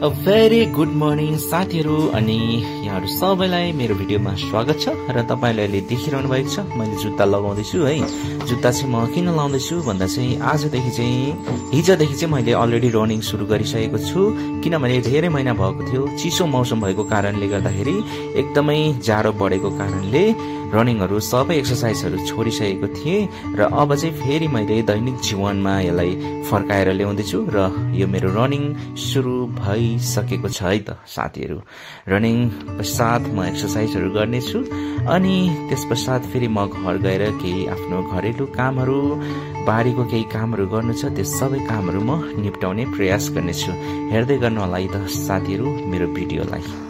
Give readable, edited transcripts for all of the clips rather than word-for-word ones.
A very good morning साथीहरु अनि यहाँहरु सबैलाई मेरो भिडियोमा स्वागत छ र तपाईले अहिले देखिरहनु भएको छ मैले जुत्ता लगाउँदै छु है। जुत्ता चाहिँ म किन लाउँदै छु भन्दा चाहिँ आजदेखि चाहिँ हिजोदेखि चाहिँ मैले अलरेडी रनिङ सुरु गरिसकेको छु किनभने धेरै महिना भएको थियो चिसो मौसम भएको कारणले गर्दाखेरि एकदमै जाडो बढेको कारणले रनिङहरु सबै एक्सरसाइजहरु छोडिसकेको थिए र अब चाहिँ फेरि मैले दैनिक जीवनमा यसलाई फर्काएर ल्याउँदै छु र यो मेरो रनिङ सुरु भइसकेको छ है त साथीहरु। रनिङ पश्चात म एक्सरसाइजहरु गर्ने छु अनि त्यसपश्चात फेरि म घर गएर केही आफ्नो घरेलु कामहरु बारीको केही कामहरु गर्नु छ त्यो सबै कामहरु म निपटाउने प्रयास गर्ने छु। हेर्दै गर्नु होला है त साथीहरु मेरो भिडियोलाई।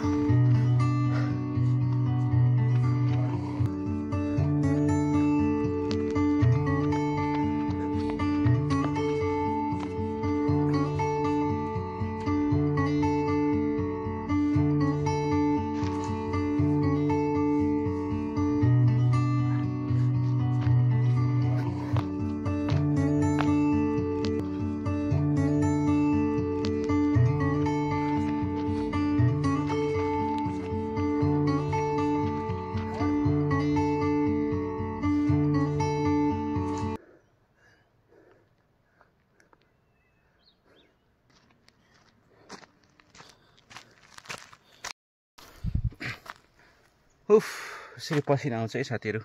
यसरी पसिना आउँछ है साथीहरु।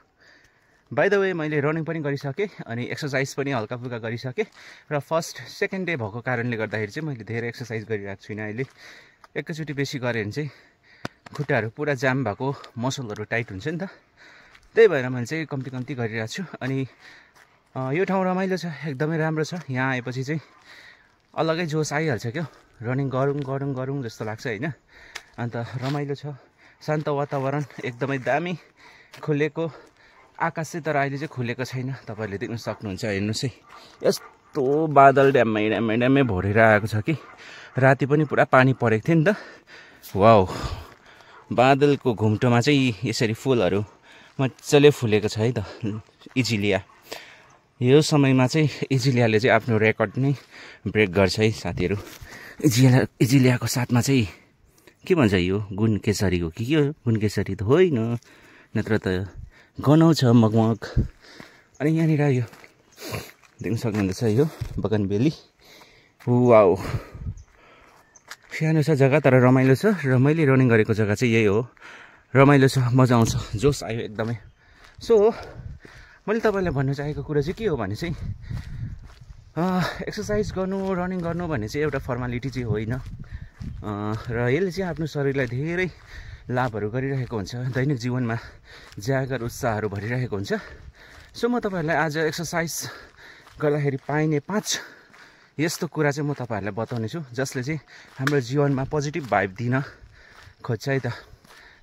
बाइ द वे मैले रनिङ पनि गरिसके अनि एक्सरसाइज पनि हल्का फुल्का गरिसके र फर्स्ट सेकेन्ड डे भएको कारणले गर्दाखेरि चाहिँ मैले धेरै एक्सरसाइज गरिरहेको छुइनँ। अहिले एकैचोटी बेसी गरे भने चाहिँ खुट्टाहरू पुरा जाम भएको मसलहरू टाइट हुन्छ नि त, त्यही भएर मैले चाहिँ कम्ती कम्ती गरिरहेको छु। अनि यो ठाउँ रमाइलो छ, एकदमै राम्रो छ। यहाँ आएपछि चाहिँ अलगै जोस आइहाल्छ क्या, रनिङ गरौँ जस्तो लाग्छ हैन। अन्त रमाइलो छ, शान्त वातावरण, एकदमै दामी खुलेको आकाश चाहिँ। तर अहिले चाहिँ खुलेको छैन, तपाईहरुले देख्न सक्नुहुन्छ। हेर्नुस् है, यस्तो बादल ड्याम्मै भरेर आएको छ कि राति पनि पुरा पानी परेको थियो नि त। वाउ, बादलको घुम्टोमा चाहिँ यसरी फुलहरू मजाले फुलेको छ है त। इजिलिया, यो समयमा चाहिँ इजिलियाले चाहिँ आफ्नो रेकर्ड नै ब्रेक गर्छ है साथीहरु। इजिलियाको साथमा चाहिँ के भन्छ यो गुण केसरीको के हो? गुण केसरी त होइन, नत्र त गनाउँछ मगमग। अनि यहाँनिर यो देख्न सक्नुहुन्छ यो बगानबेली। वाउ, सानो छ जग्गा तर रमाइलो छ र मैले रनिङ गरेको जग्गा चाहिँ यही हो। रमाइलो छ, मजा आउँछ, जोस आयो एकदमै। सो मैले तपाईलाई भन्न चाहेको कुरा चाहिँ के हो भने चाहिँ एक्सरसाइज गर्नु, रनिङ गर्नु भन्ने चाहिँ एउटा फर्मालिटी चाहिँ होइन र यसले चाहिँ आफ्नो शरीरलाई धेरै लाभहरू गरिरहेको हुन्छ, दैनिक जीवनमा जागर उत्साहहरू भरिरहेको हुन्छ। सो म तपाईहरुलाई आज एक्सरसाइज गर्दाखेरि पाइने 5 यस्तो कुरा चाहिँ म तपाईहरुलाई बताउने छु जसले चाहिँ हाम्रो जीवनमा पोजिटिभ भाइब दिन खोज्छ है त।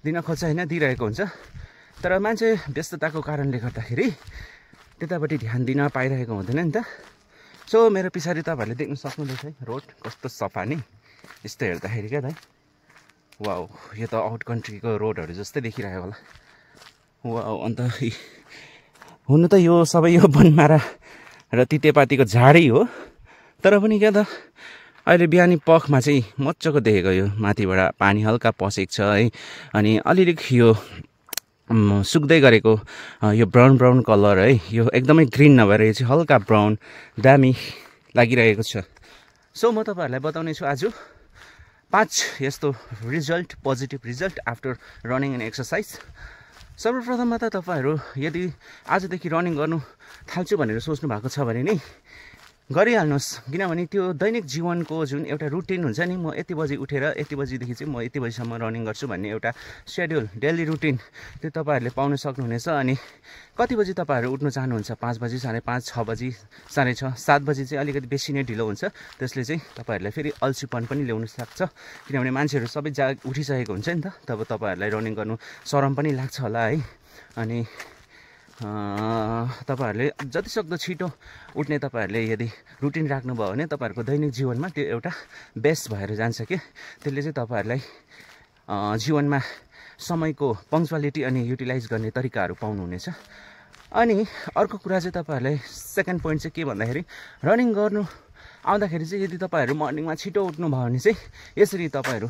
दिन खोज्छ हैन, दिइरहेको हुन्छ। तर मान्छे व्यस्तताको कारणले गर्दाखेरि त्यतापट्टि ध्यान दिन पाइरहेको हुँदैन नि त। सो मेरो पछाडि तपाईहरुले देख्न सक्नुहुँदैछ है रोड कस्तो सफा नि, यस्तो हेर्दाखेरि क्या त। वाउ, यो त आउट कन्ट्रीको रोडहरू जस्तै देखिरहेको होला। वाउ, अन्त हुनु त यो सबै यो बनमारा र तितेपातीको झाडै हो, तर पनि क्या त अहिले बिहानी पखमा चाहिँ मजाको देखेको यो माथिबाट पानी हल्का पसेको छ है। अनि अलिअलि यो सुक्दै गरेको यो ब्राउन कलर है, यो एकदमै ग्रिन नभएर यो चाहिँ हल्का ब्राउन दामी लागिरहेको छ। सो म तपाईहरुलाई बताउने छु आज 5 यस्तो result, positive result after running and exercise. सर्वप्रथममा त तपाईहरु यदि आजदेखि रनिङ गर्नु थाल्छु भनेर सोच्नु भएको छ भने नि गरिहाल्नुहोस्, किनभने त्यो दैनिक जीवनको जुन एउटा रुटिन हुन्छ नि, म यति बजी उठेर यति बजीदेखि चाहिँ म यति बजीसम्म रनिङ गर्छु भन्ने एउटा सेड्युल, डेली रुटिन त्यो तपाईहरुले पाउन सक्नुहुनेछ। अनि कति बजी तपाईहरु उठ्न चाहनुहुन्छ? 5 बजी, 5:30, 6 बजी, 6:30, 7 बजी चाहिँ अलिकति बेसी नै ढिलो हुन्छ। त्यसले चाहिँ तपाईहरुलाई फेरि अल्छीपन पनि ल्याउन सक्छ, किनभने मान्छेहरू सबै उठिसकेको हुन्छ नि त। तब तपाईहरुलाई रनिङ गर्नु शरम पनि लाग्छ होला है। अनि तपाईहरुले जतिसक्दो छिटो उठ्ने तपाईहरुले यदि रुटिन राख्नुभयो भने तपाईहरुको दैनिक जीवनमा त्यो एउटा बेस्ट भएर जान्छ के। त्यसले चाहिँ तपाईहरुलाई जीवनमा समयको पङ्क्चुअलिटी अनि युटिलाइज गर्ने तरिकाहरू पाउनुहुनेछ। अनि अर्को कुरा चाहिँ तपाईहरुलाई सेकेन्ड पोइन्ट चाहिँ के भन्दाखेरि रनिङ गर्नु आउँदाखेरि चाहिँ यदि तपाईँहरू मर्निङमा छिटो उठ्नुभयो भने चाहिँ यसरी तपाईँहरू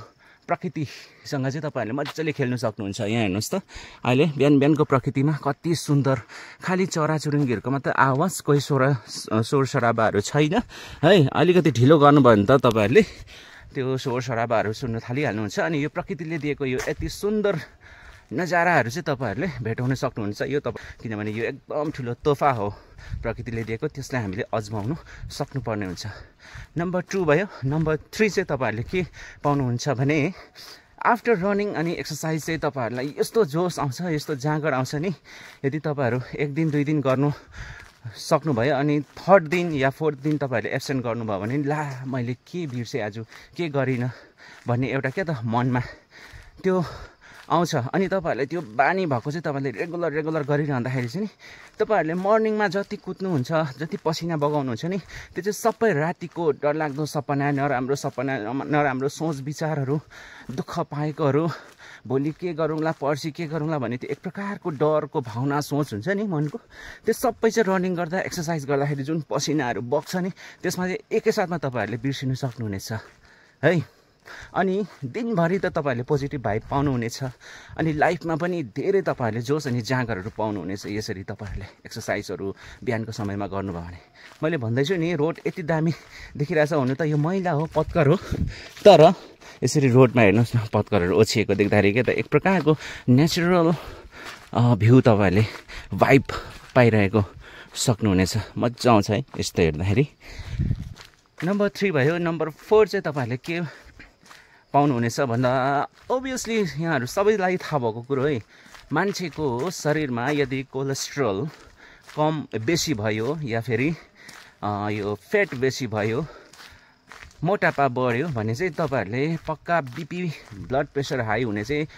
प्रकृतिसँग चाहिँ तपाईँहरूले मजाले खेल्नु सक्नुहुन्छ। यहाँ हेर्नुहोस् त अहिले बिहान बिहानको प्रकृतिमा कति सुन्दर, खालि चराचुरुङ्गीहरूको मात्र आवाज, कोही शोर सराबाहरू छैन है। अलिकति ढिलो गर्नुभयो भने त तपाईँहरूले त्यो शोर सराबाहरू सुन्नु थालिहाल्नुहुन्छ। अनि यो प्रकृतिले दिएको यो यति सुन्दर नजाराहरू चाहिँ तपाईँहरूले भेटाउन सक्नुहुन्छ। यो किनभने यो एकदम ठुलो तोहफा हो प्रकृतिले दिएको, त्यसलाई हामीले अजमाउनु सक्नुपर्ने हुन्छ। नम्बर 2 भयो। नम्बर 3 चाहिँ तपाईँहरूले के पाउनुहुन्छ भने आफ्टर रनिङ अनि एक्सर्साइज चाहिँ तपाईँहरूलाई यस्तो जोस आउँछ, यस्तो जाँगर आउँछ नि। यदि तपाईँहरू 1 दिन 2 दिन गर्नु सक्नुभयो अनि 3rd दिन या 4th दिन तपाईँहरूले एब्सेन्ट गर्नुभयो भने ला मैले के बिर्सेँ आज, के गरिनँ भन्ने एउटा क्या त मनमा त्यो आउँछ। अनि तपाईँहरूले त्यो बानी भएको चाहिँ तपाईँले रेगुलर गरिरहँदाखेरि चाहिँ नि तपाईँहरूले मर्निङमा जति कुद्नुहुन्छ, जति पसिना बगाउनुहुन्छ नि, त्यो चाहिँ सबै रातिको डरलाग्दो सपना, नराम्रो सोच विचारहरू, दुःख पाएकोहरू, भोलि के गरौँला, पर्सि के गरौँला भन्ने त्यो एक प्रकारको डरको भावना, सोच हुन्छ नि मनको, त्यो सबै चाहिँ रनिङ गर्दा, एक्सर्साइज गर्दाखेरि जुन पसिनाहरू बग्छ नि, त्यसमा चाहिँ एकैसाथमा तपाईँहरूले बिर्सिनु सक्नुहुनेछ है। अनि दिनभरि त तपाईँहरूले पोजिटिभ भाइब पाउनुहुनेछ। अनि लाइफमा पनि धेरै तपाईँहरूले जोस अनि जाँगरहरू पाउनुहुनेछ यसरी तपाईँहरूले एक्सर्साइजहरू बिहानको समयमा गर्नुभयो भने। मैले भन्दैछु नि, रोड यति दामी देखिरहेछ, हुनु त यो मैला हो, पत्कर हो, तर यसरी रोडमा हेर्नुहोस् न, पत्करहरू ओछिएको देख्दाखेरि के त एक प्रकारको नेचुरल भ्यू तपाईँहरूले भाइब पाइरहेको सक्नुहुनेछ। मजा आउँछ है यस्तो हेर्दाखेरि। नम्बर 3 भयो। नम्बर 4 चाहिँ तपाईँहरूले के पाउनुहुनेछ भन्दा ओभियसली यहाँहरू सबैलाई थाहा भएको कुरो है, मान्छेको शरीरमा यदि कोलेस्ट्रोल बेसी भयो या फेरि यो फेट बेसी भयो, मोटापा बढ्यो भने चाहिँ तपाईँहरूले पक्का बिपी, ब्लड प्रेसर हाई हुने चाहिँ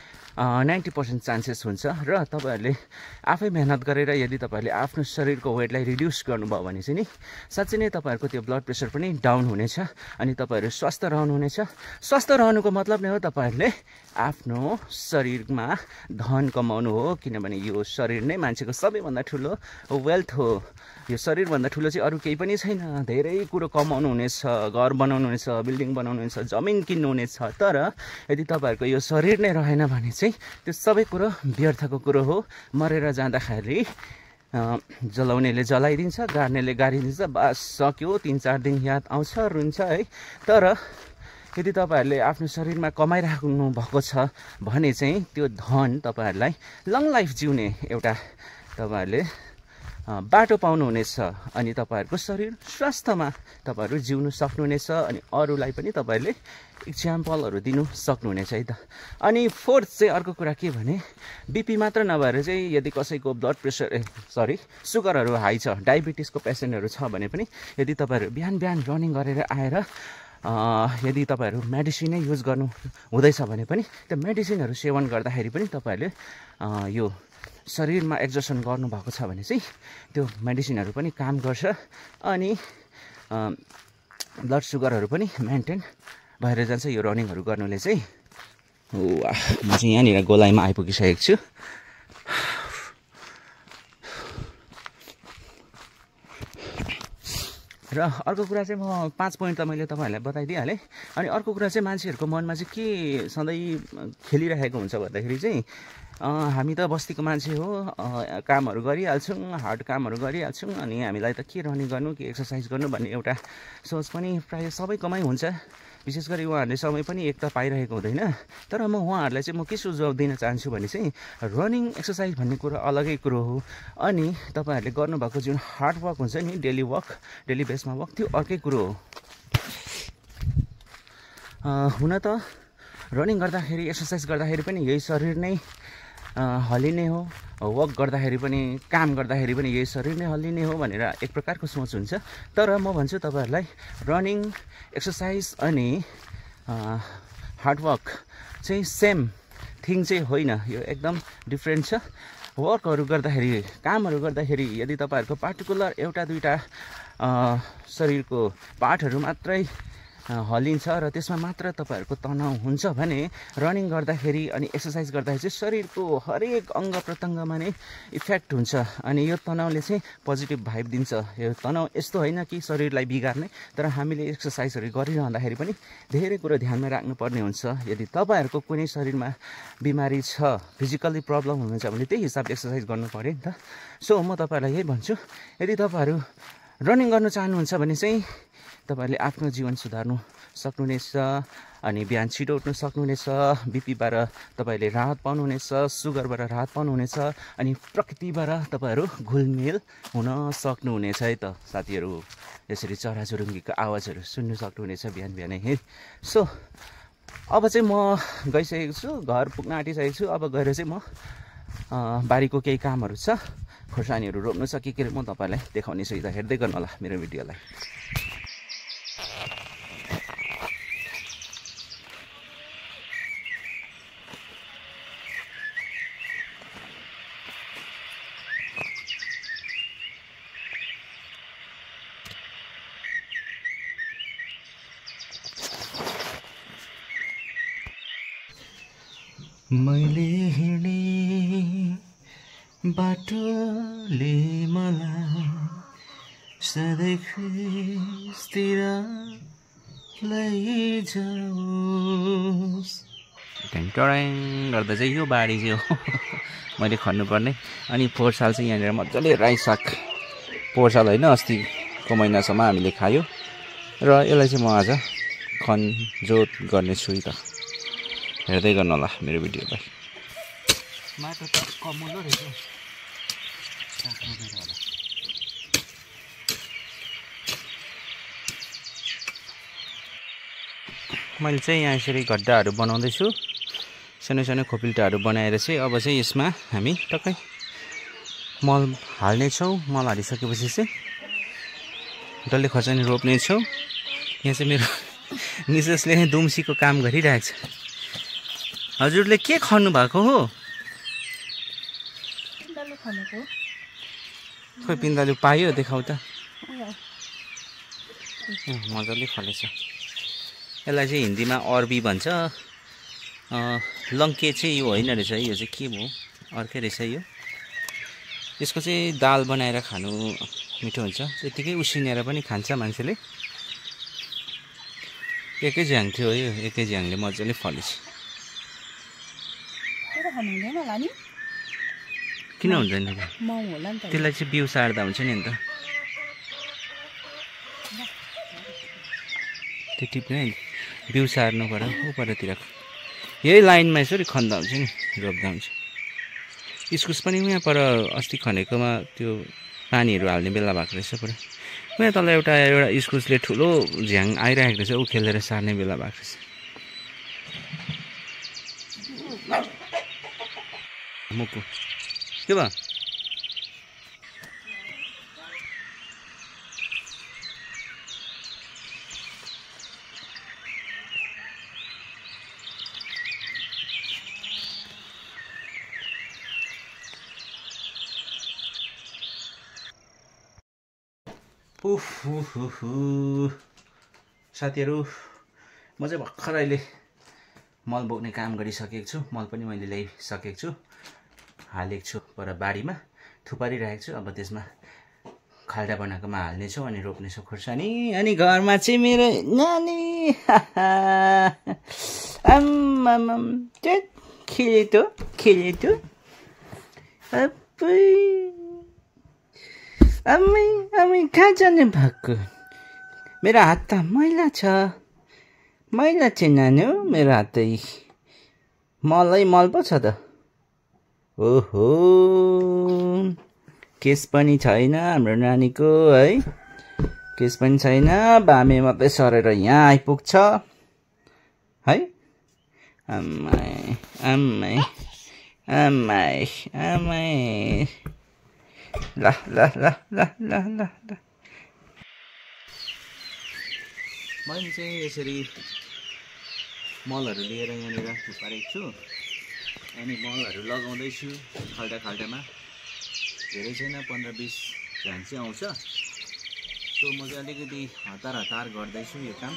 90% चान्सेस हुन्छ। र तपाईँहरूले आफै मेहनत गरेर यदि तपाईँहरूले आफ्नो शरीरको वेटलाई रिड्युस गर्नुभयो भने चाहिँ नि साँच्चै नै तपाईँहरूको त्यो ब्लड प्रेसर पनि डाउन हुनेछ अनि तपाईँहरू स्वस्थ रहनुहुनेछ। स्वस्थ रहनुको मतलब नै हो तपाईँहरूले आफ्नो शरीरमा धन कमाउनु हो, किनभने यो शरीर नै मान्छेको सबैभन्दा ठुलो वेल्थ हो। यो शरीरभन्दा ठुलो चाहिँ अरू केही पनि छैन। धेरै कुरो कमाउनु हुनेछ, घर बनाउनु हुनेछ, बिल्डिङ बनाउनु हुनेछ, जमिन किन्नु हुनेछ, तर यदि तपाईँहरूको यो शरीर नै रहेन भने चाहिँ त्यो सबै कुरो व्यर्थको कुरो हो। मरेर जाँदाखेरि जलाउनेले जलाइदिन्छ, गाड्नेले गाडिदिन्छ, बास सक्यो। 3-4 दिन याद आउँछ, रुन्छ है। तर यदि तपाईँहरूले आफ्नो शरीरमा कमाइराख्नु भएको छ भने चाहिँ त्यो धन तपाईँहरूलाई लङ लाइफ जिउने एउटा तपाईँहरूले बाटो पाउनुहुनेछ अनि तपाईँहरूको शरीर स्वास्थ्यमा तपाईँहरू जिउनु सक्नुहुनेछ अनि अरूलाई पनि तपाईँहरूले इक्जाम्पलहरू दिनु सक्नुहुनेछ है त। अनि 4th चाहिँ अर्को कुरा के भने बिपी मात्र नभएर चाहिँ यदि कसैको ब्लड प्रेसर सुगरहरू हाई छ, डायबिटिसको पेसेन्टहरू छ भने पनि यदि तपाईँहरू बिहान बिहान रनिङ गरेर आएर यदि तपाईँहरू मेडिसिनै युज गर्नु हुँदैछ भने पनि त्यो मेडिसिनहरू सेवन गर्दाखेरि पनि तपाईँहरूले यो शरीरमा एक्जर्सन गर्नुभएको छ भने चाहिँ त्यो मेडिसिनहरू पनि काम गर्छ अनि ब्लड सुगरहरू पनि मेन्टेन भएर जान्छ यो रनिङहरू गर्नुले चाहिँ। म चाहिँ यहाँनिर गोलाइमा आइपुगिसकेको छु। र अर्को कुरा चाहिँ म 5 पोइन्ट त मैले तपाईँहरूलाई बताइदिइहालेँ। अनि अर्को कुरा चाहिँ मान्छेहरूको मनमा चाहिँ के सधैँ खेलिरहेको हुन्छ भन्दाखेरि चाहिँ हामी त बस्तीको मान्छे हो, कामहरू गरिहाल्छौँ, हार्ड कामहरू गरिहाल्छौँ, अनि हामीलाई त के रनिङ गर्नु, के एक्सर्साइज गर्नु भन्ने एउटा सोच पनि प्रायः सबैकोमै हुन्छ। विशेष गरी उहाँहरूले समय पनि एक त पाइरहेको हुँदैन। तर म उहाँहरूलाई चाहिँ म के सुझाव दिन चाहन्छु भने चाहिँ रनिङ एक्सर्साइज भन्ने कुरो अलगै कुरो हो अनि तपाईँहरूले गर्नुभएको जुन हार्ड वर्क हुन्छ नि, डेली बेसमा वर्क, त्यो अर्कै कुरो हो। हुन त रनिङ गर्दाखेरि, एक्सर्साइज गर्दाखेरि पनि यही शरीर नै हल्लिने हो, वर्क गर्दाखेरि पनि, काम गर्दाखेरि पनि यही शरीर नै हल्लिने हो भनेर एक प्रकारको सोच हुन्छ। तर म भन्छु तपाईँहरूलाई रनिङ, एक्सर्साइज अनि हार्डवर्क चाहिँ सेम थिङ चाहिँ होइन, यो एकदम डिफ्रेन्ट छ। वर्कहरू गर्दाखेरि, कामहरू गर्दाखेरि यदि तपाईँहरूको पार्टिकुलर एउटा दुईवटा शरीरको पार्टहरू मात्रै हल्लिन्छ र त्यसमा मात्र तपाईँहरूको तनाव हुन्छ भने रनिङ गर्दाखेरि अनि एक्सर्साइज गर्दाखेरि चाहिँ शरीरको हरेक अङ्ग प्रत्यङ्गमा नै इफेक्ट हुन्छ अनि यो तनावले चाहिँ पोजिटिभ भाइब दिन्छ। यो तनाव यस्तो होइन कि शरीरलाई बिगार्ने, तर हामीले एक्सर्साइजहरू गरिरहँदाखेरि पनि धेरै कुरो ध्यानमा राख्नुपर्ने हुन्छ। यदि तपाईँहरूको कुनै शरीरमा बिमारी छ, फिजिकल्ली प्रब्लम हुनुहुन्छ भने त्यही हिसाबले एक्सर्साइज गर्नु पऱ्यो नि त। सो म तपाईँहरूलाई यही भन्छु, यदि तपाईँहरू रनिङ गर्नु चाहनुहुन्छ भने चाहिँ तपाईँहरूले आफ्नो जीवन सुधार्नु सक्नुहुनेछ अनि बिहान छिटो उठ्नु सक्नुहुनेछ, बिपीबाट तपाईँले राहत पाउनुहुनेछ, सुगरबाट राहत पाउनुहुनेछ अनि प्रकृतिबाट तपाईँहरू घुलमिल हुन सक्नुहुनेछ है त साथीहरू। यसरी चराचुरुङ्गीको आवाजहरू सुन्नु सक्नुहुनेछ बिहान बिहानै है। सो अब चाहिँ म गइसकेको छु, घर पुग्न आँटिसकेको छु। अब गएर चाहिँ म बारीको केही कामहरू छ, खोर्सानीहरू रोप्नु छ के म तपाईँलाई देखाउने छु। हेर्दै गर्नु होला मेरो भिडियोलाई। मैले हिँडे बाटोले मलाई सधैँ ख्रिस्तिर लैजाओस्। ढ्याङटराङ गर्दा चाहिँ यो बारी चाहिँ हो मैले खन्नुपर्ने। अनि पोहोर साल चाहिँ यहाँनिर मजाले राई साग, पोहोर साल होइन अस्तिको महिनासम्म हामीले खायो र यसलाई चाहिँ म आज खनजोत गर्नेछु त। हेर्दै गर्नु होला मेरो भिडियोलाई। माटो त कमुलो रहेछ। मैले चाहिँ यहाँ यसरी गड्डाहरू बनाउँदैछु, सानो सानो खोपिल्टाहरू बनाएर चाहिँ अब चाहिँ यसमा हामी टक्कै मल हाल्नेछौँ। मल हालिसकेपछि चाहिँ डल्ले खोर्सानी रोप्नेछौँ। यहाँ चाहिँ मेरो मिसेसले दुम्सीको काम गरिरहेको छ। हजुरले के खन्नु भएको हो? खोइ पिँडालु पायो, देखाउ त। मजाले फलेछ। यसलाई चाहिँ हिन्दीमा अरबी भन्छ। लङ्के चाहिँ यो होइन रहेछ, यो चाहिँ के हो अर्कै रहेछ यो। यसको चाहिँ दाल बनाएर खानु मिठो हुन्छ, त्यतिकै उसिनेर पनि खान्छ मान्छेले। एकै झ्याङ थियो यो, एकै झ्याङले मजाले फलेछ। किन हुँदैन? त्यसलाई चाहिँ बिउ सार्दा हुन्छ नि अन्त। त्यो टिप्ने बिउ सार्नु पर्यो उपरतिरको। यही लाइनमा यसरी खन्दा हुन्छ नि, रोप्दा हुन्छ। इस्कुस पनि यहाँ पर अस्ति खनेकोमा त्यो पानीहरू हाल्ने बेला भएको रहेछ पुरा। यहाँ तल एउटा इस्कुसले ठुलो झ्याङ आइरहेको रहेछ, ऊ खेलेर सार्ने बेला भएको रहेछ। मुकु के भयो? साथीहरू, म चाहिँ भर्खर अहिले मल बोक्ने काम गरिसकेको छु। मल पनि मैले ल्याइसकेको छु, हालेको छु पर बारीमा, थुपारिरहेको छु। अब त्यसमा खाल्डा बनाएकोमा हाल्नेछु अनि रोप्नेछु खोर्सानी। अनि घरमा चाहिँ मेरो नानी आम्माम खेलेतो आमै कहाँ जाने भएको? मेरो हात त मैला छ, मैला चाहिँ नानी हो मेरो हातै। मल पो छ त। ओहो, केस पनि छैन हाम्रो नानीको है, केस पनि छैन, बामे मात्रै सरेर यहाँ आइपुग्छ है। आम्मै आम्मै आम्मै आम्मै। ल ल ल ल ल ल ल मैले चाहिँ यसरी मलहरू लिएर यहाँनिर थुपारेको छु अनि मलहरू लगाउँदैछु खाल्डामा। धेरै छैन, 15-20 झ्याङ चाहिँ आउँछ। सो म चाहिँ अलिकति हतार गर्दैछु यो काम।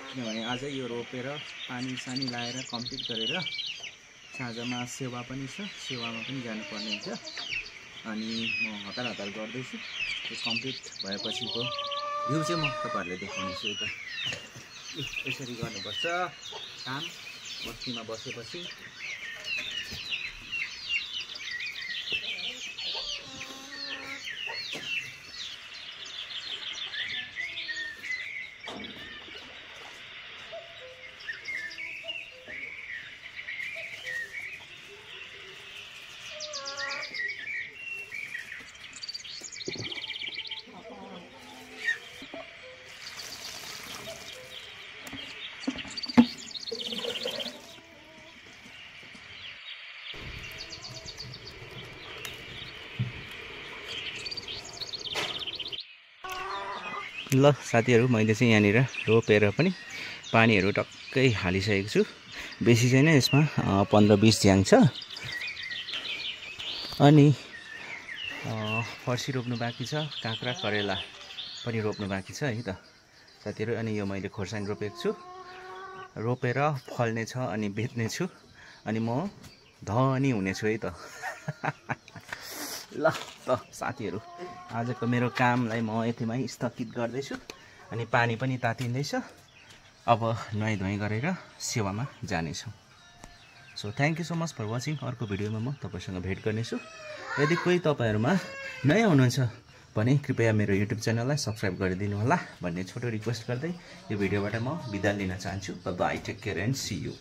किनभने अझै यो रोपेर पानी सानी लाएर कम्प्लिट गरेर साँझमा सेवा पनि छ, सेवामा पनि जानुपर्ने हुन्छ। अनि म हतार हतार गर्दैछु, त्यो कम्प्लिट भएपछिको भ्यू चाहिँ म तपाईँहरूले देखाउनेछु। यता यसरी गर्नुपर्छ काम बस्तीमा बसेपछि। ल साथीहरू, मैले चाहिँ यहाँनिर रोपेर पनि पानीहरू टक्कै हालिसकेको छु। बेसी छैन, यसमा 15-20 झ्याङ छ। अनि फर्सी रोप्नु बाँकी छ, काँक्रा करेला पनि रोप्नु बाँकी छ है त साथीहरू। अनि यो मैले खोर्सानी रोपेको छु, रोपेर फल्ने छ अनि बेच्ने छु, अनि म धनी हुनेछु है त। ल त साथीहरू, आजको मेरो कामलाई म यतिमै स्थगित गर्दैछु। अनि पानी पनि तातिँदैछ, अब नुहाइधुवाइ गरेर सेवामा जानेछु। So thank you so much for watching. अर्को भिडियोमा म तपाईँसँग भेट गर्नेछु। यदि कोही तपाईँहरूमा नयाँ हुनुहुन्छ भने कृपया मेरो युट्युब च्यानललाई सब्सक्राइब गरिदिनु होला भन्ने छोटो रिक्वेस्ट गर्दै यो भिडियोबाट म बिदा लिन चाहन्छु। Bye, take care and see you.